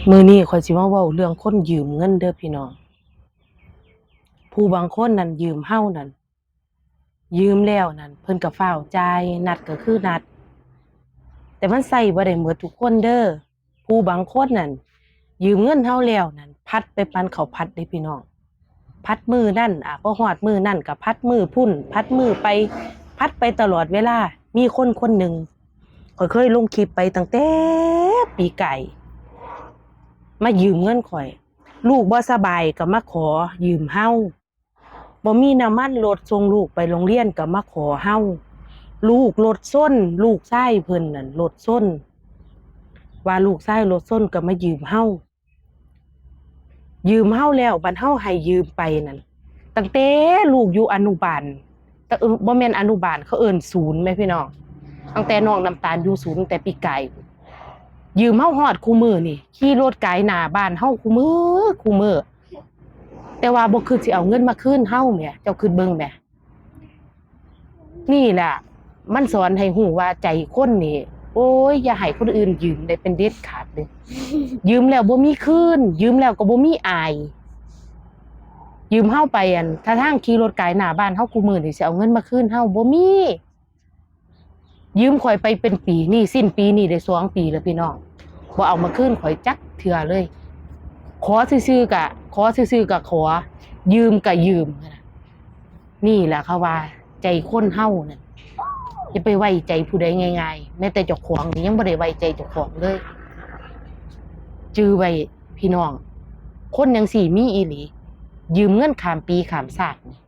มื้อนี้ข้อยสิมาเว้าเรื่องคนยืมเงินเด้อพี่น้องผู้บางคนนั่นยืมเรานั่นยืมแล้วนั่นเพิ่นก็ฟ้าวจ่ายนัดก็คือนัดแต่มันใช้บ่ได้หมดทุกคนเด้อผู้บางคนนั่นยืมเงินเราแล้วนั่นพัดไปปันข้าวผัดเด้พี่น้องพัดมื้อนั้นบ่ฮอดมื้อนั้นก็พัดมื้อพุ่นพัดมื้อไปพัดไปตลอดเวลามีคนคนหนึ่งข้อยเคยลงคลิปไปตั้งแต่ปีไก่มายืมเงินข้อยลูกบ่สบายก็มาขอยืมเฮาบ่มีน้ำมันรถส่งลูกไปโรงเรียนก็มาขอเฮาลูกรถซนลูกชายเพิ่นนั่นรถซนว่าลูกชายรถซนก็มายืมเฮาแล้วบัดเฮาให้ยืมไปนั่นตั้งแต่ลูกอยู่อนุบาลแต่บ่แม่นอนุบาลเขาเอิ้นศูนย์แม่พี่น้องตั้งแต่น้องน้ำตาลอยู่ศูนย์ตั้งแต่ปีกายยืมเฮาฮอดคุมื้อนี่ขี่รถไกหน้าบ้านเฮาคุมื้อแต่ว่าบ่คิดสิเอาเงินมาคืนเฮาแหมเจ้าคิดเบิ่งแหมนี่ล่ะมันสอนให้ฮู้ว่าใจคนนี่โอ้ยอย่าให้คนอื่นยืมได้เป็นเด็ดขาดเด้อยืมแล้วบ่มีคืนยืมแล้วก็บ่มีอายยืมเฮาไปถ้าทางขี่รถไกหน้าบ้านเฮาคุมื้อนี่สิเอาเงินมาคืนเฮาบ่มียืมข่อยไปเป็นปีนี่สิ้นปีนี่ได้2ปีแล้วพี่น้องบ่เอามาคืนข่อยจักเทื่อเลยขอซื่อๆก็ขอยืมก็ยืมนี่แหละเขาว่าใจคนเฮาน่ะอย่าไปไว้ใจผู้ใดง่ายๆแม้แต่เจ้าของนี่ยังบ่ได้ไว้ใจเจ้าของเลยจื้อไว้พี่น้องคนจังซี่มีอีหลียืมเงินข้ามปีข้ามชาตินี่